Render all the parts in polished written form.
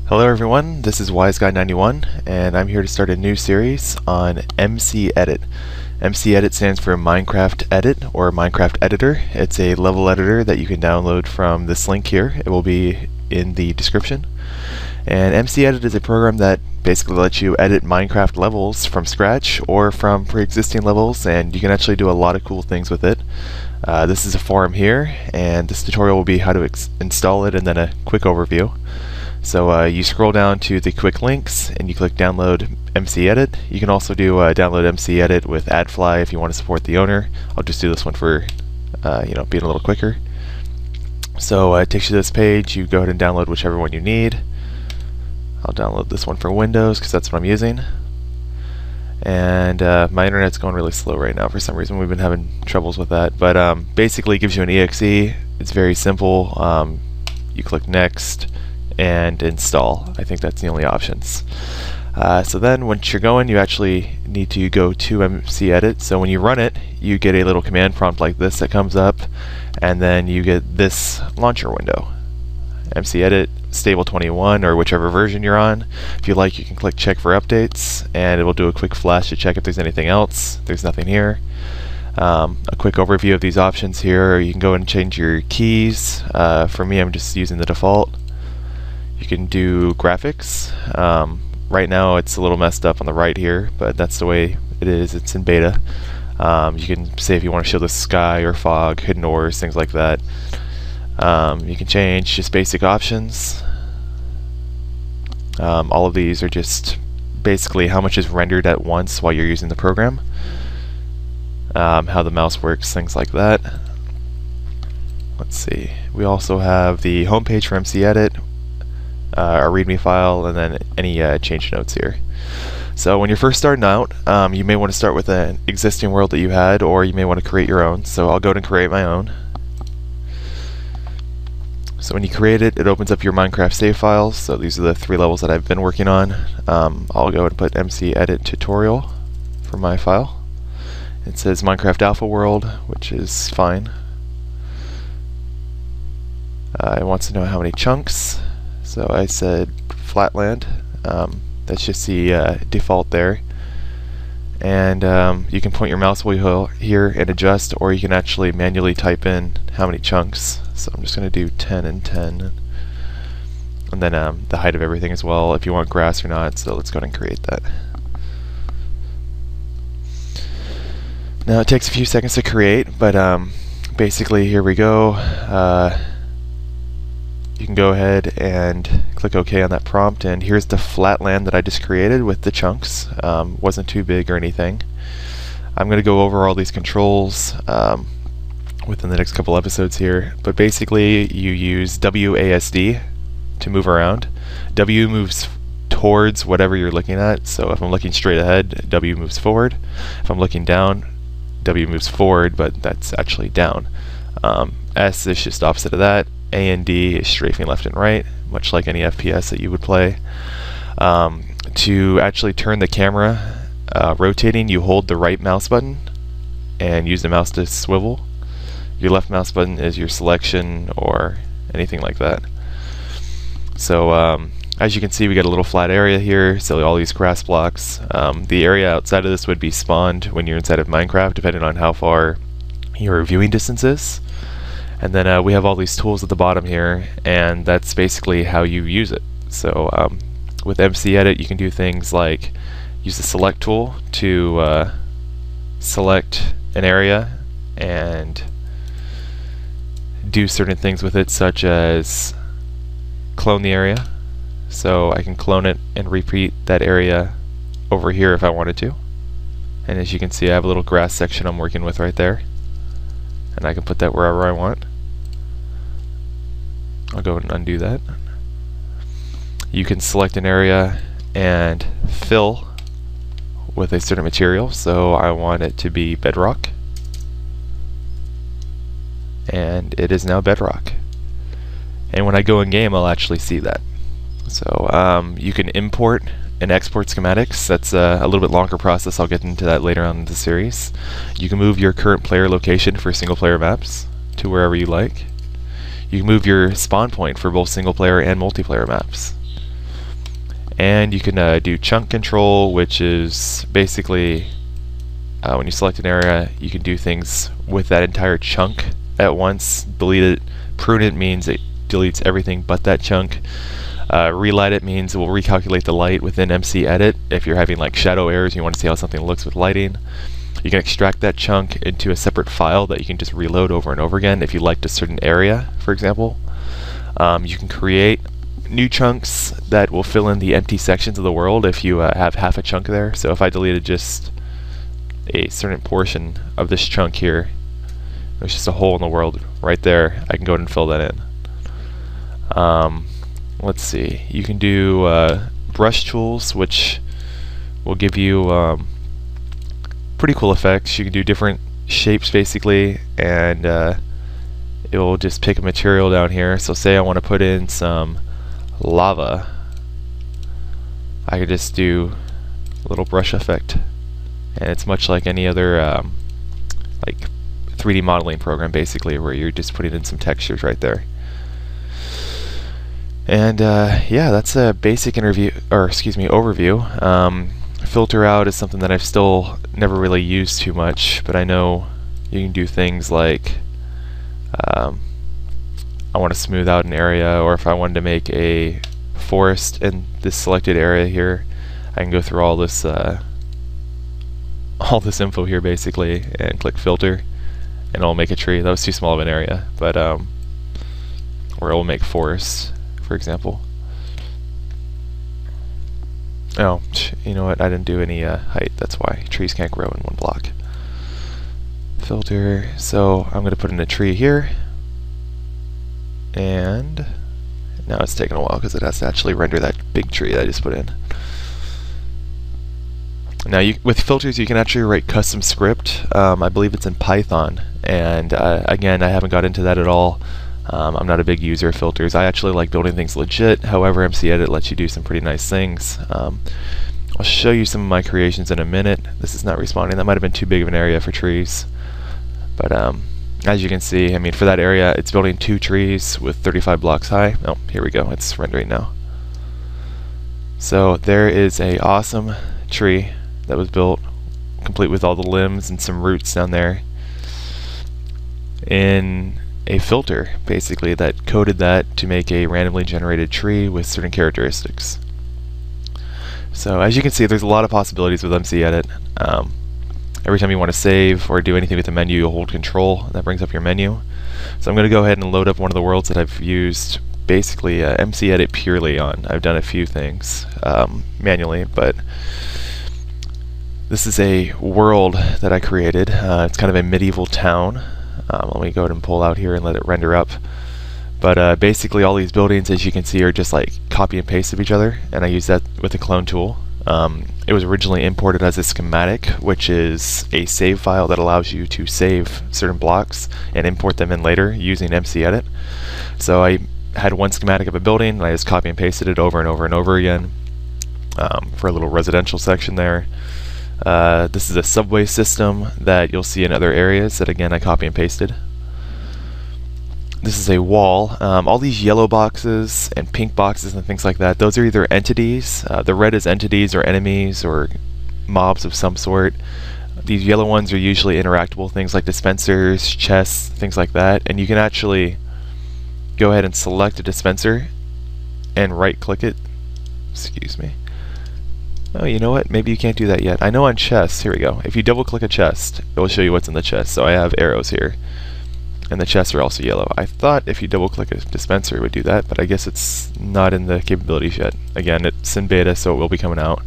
Hello everyone, this is WiseGuy91 and I'm here to start a new series on MCEdit. MCEdit stands for Minecraft Edit or Minecraft Editor. It's a level editor that you can download from this link here. It will be in the description. And MCEdit is a program that basically lets you edit Minecraft levels from scratch or from pre-existing levels, and you can actually do a lot of cool things with it. This is a forum here, and this tutorial will be how to install it and then a quick overview. So you scroll down to the quick links and you click download MCEdit. You can also do download MCEdit with AdFly if you want to support the owner. I'll just do this one for being a little quicker. So it takes you to this page. You go ahead and download whichever one you need. I'll download this one for Windows because that's what I'm using. And my internet's going really slow right now for some reason. We've been having troubles with that. But basically it gives you an exe. It's very simple. You click next and install. I think that's the only options. So then once you're going, you actually need to go to MCEdit. So when you run it, you get a little command prompt like this that comes up, and then you get this launcher window. MCEdit stable 21 or whichever version you're on. If you like, you can click check for updates and it will do a quick flash to check if there's anything else. There's nothing here. A quick overview of these options here. You can go and change your keys. For me, I'm just using the default. You can do graphics. Right now it's a little messed up on the right here, but that's the way it is. It's in beta. You can say if you want to show the sky or fog, hidden ores, things like that. You can change just basic options. All of these are just basically how much is rendered at once while you're using the program, how the mouse works, things like that. Let's see. We also have the home page for MCEdit, our README file, and then any change notes here. So when you're first starting out, you may want to start with an existing world that you had, or you may want to create your own. So I'll go ahead and create my own. So when you create it, it opens up your Minecraft save files. So these are the 3 levels that I've been working on. I'll go ahead and put MCEdit tutorial for my file. It says Minecraft Alpha World, which is fine. It wants to know how many chunks. So I said flatland. That's just the default there. And you can point your mouse wheel here and adjust, or you can actually manually type in how many chunks. So I'm just going to do 10 and 10. And then the height of everything as well, if you want grass or not. So let's go ahead and create that. Now it takes a few seconds to create, but basically here we go. You can go ahead and click OK on that prompt, and here's the flat land that I just created with the chunks. Wasn't too big or anything. I'm going to go over all these controls within the next couple episodes here, but basically you use WASD to move around. W moves towards whatever you're looking at, so if I'm looking straight ahead, W moves forward. If I'm looking down, W moves forward, but that's actually down. S is just opposite of that. A and D is strafing left and right, much like any FPS that you would play. To actually turn the camera rotating, you hold the right mouse button and use the mouse to swivel. Your left mouse button is your selection or anything like that. So as you can see, we got a little flat area here, so all these grass blocks. The area outside of this would be spawned when you're inside of Minecraft, depending on how far your viewing distance is. And then we have all these tools at the bottom here, and that's basically how you use it. So with MCEdit, you can do things like use the select tool to select an area and do certain things with it, such as clone the area. So I can clone it and repeat that area over here if I wanted to. And as you can see, I have a little grass section I'm working with right there, and I can put that wherever I want. I'll go and undo that. You can select an area and fill with a certain material, so I want it to be bedrock, and it is now bedrock. And when I go in game, I'll actually see that. So you can import and export schematics. That's a little bit longer process. I'll get into that later on in the series. You can move your current player location for single player maps to wherever you like. You can move your spawn point for both single player and multiplayer maps. And you can do chunk control, which is basically when you select an area, you can do things with that entire chunk at once. Delete it. Prune it means it deletes everything but that chunk. Relight it means it will recalculate the light within MCEdit if you're having like shadow errors and you want to see how something looks with lighting. You can extract that chunk into a separate file that you can just reload over and over again if you liked a certain area, for example. You can create new chunks that will fill in the empty sections of the world if you have half a chunk there. So if I deleted just a certain portion of this chunk here, there's just a hole in the world right there, I can go ahead and fill that in. Let's see, you can do brush tools, which will give you pretty cool effects. You can do different shapes basically, and it will just pick a material down here. So say I want to put in some lava, I could just do a little brush effect, and it's much like any other like 3D modeling program basically, where you're just putting in some textures right there. And yeah, that's a basic overview. Filter out is something that I've still never really used too much, but I know you can do things like I want to smooth out an area, or if I wanted to make a forest in this selected area here, I can go through all this info here basically and click filter, and it'll make a tree. That was too small of an area, but or it will make forest, for example. Oh, you know what? I didn't do any height. That's why trees can't grow in one block. Filter. So I'm going to put in a tree here, and now it's taking a while because it has to actually render that big tree that I just put in. Now, with filters, you can actually write custom script. I believe it's in Python, and again, I haven't got into that at all. I'm not a big user of filters. I actually like building things legit. However, MCEdit lets you do some pretty nice things. I'll show you some of my creations in a minute. This is not responding. That might have been too big of an area for trees. But as you can see, I mean, for that area, it's building 2 trees with 35 blocks high. Oh, here we go. It's rendering now. So there is a awesome tree that was built, complete with all the limbs and some roots down there, in a filter basically that coded that to make a randomly generated tree with certain characteristics. So as you can see, there's a lot of possibilities with MCEdit. Every time you want to save or do anything with the menu, you'll hold Control. That brings up your menu. So I'm going to go ahead and load up one of the worlds that I've used basically MCEdit purely on. I've done a few things manually, but this is a world that I created. It's kind of a medieval town. Let me go ahead and pull out here and let it render up. But basically all these buildings, as you can see, are just like copy and paste of each other, and I use that with the clone tool. It was originally imported as a schematic, which is a save file that allows you to save certain blocks and import them in later using MCEdit. So I had one schematic of a building, and I just copy and pasted it over and over and over again for a little residential section there. This is a subway system that you'll see in other areas that, again, I copy and pasted. This is a wall. All these yellow boxes and pink boxes and things like that, those are either entities. The red is entities or enemies or mobs of some sort. These yellow ones are usually interactable things like dispensers, chests, things like that. And you can actually go ahead and select a dispenser and right-click it. Excuse me. Oh, you know what? Maybe you can't do that yet. I know on chests, here we go. If you double-click a chest, it will show you what's in the chest. So I have arrows here, and the chests are also yellow. I thought if you double-click a dispenser, it would do that, but I guess it's not in the capabilities yet. Again, it's in beta, so it will be coming out.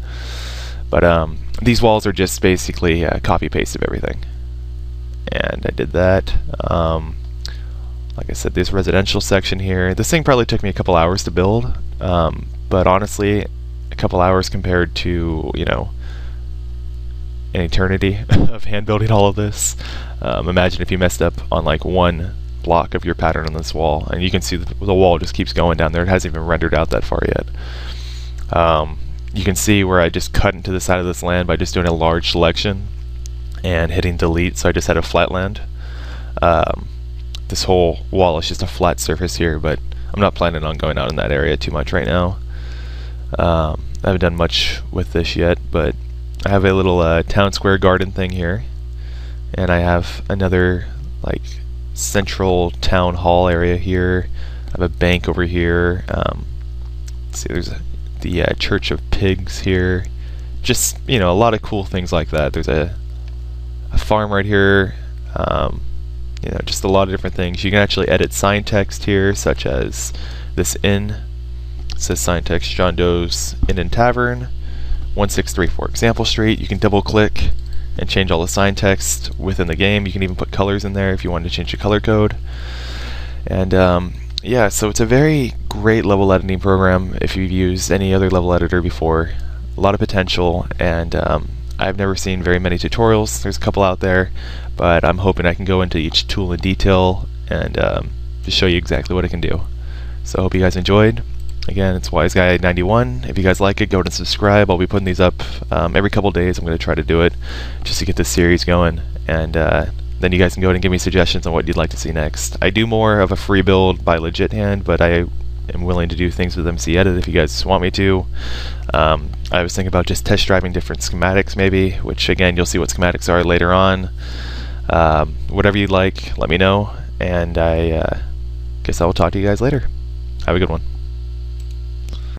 But these walls are just basically copy-paste of everything. And I did that. Like I said, this residential section here, this thing probably took me a couple hours to build, but honestly, a couple hours compared to, you know, an eternity of hand building all of this. Imagine if you messed up on like one block of your pattern on this wall, and you can see the wall just keeps going down there. It hasn't even rendered out that far yet. You can see where I just cut into the side of this land by just doing a large selection and hitting delete, so I just had a flat land. This whole wall is just a flat surface here, but I'm not planning on going out in that area too much right now. I haven't done much with this yet, but I have a little town square garden thing here, and I have another like central town hall area here. I have a bank over here. See, there's the Church of Pigs here. Just, a lot of cool things like that. There's a farm right here. Just a lot of different things. You can actually edit sign text here, such as this inn. It says sign text, John Doe's Inn and Tavern, 1634 Example Street. You can double click and change all the sign text within the game. You can even put colors in there if you wanted to change the color code. And yeah, so it's a very great level editing program if you've used any other level editor before. A lot of potential, and I've never seen very many tutorials. There's a couple out there, but I'm hoping I can go into each tool in detail and just show you exactly what it can do. So I hope you guys enjoyed. Again, it's WiseGuy91. If you guys like it, go ahead and subscribe. I'll be putting these up every couple days. I'm going to try to do it just to get this series going, and then you guys can go ahead and give me suggestions on what you'd like to see next. I do more of a free build by legit hand, but I am willing to do things with MCEdit if you guys want me to. I was thinking about just test driving different schematics maybe, which again, you'll see what schematics are later on. Whatever you'd like, let me know, and I guess I will talk to you guys later. Have a good one.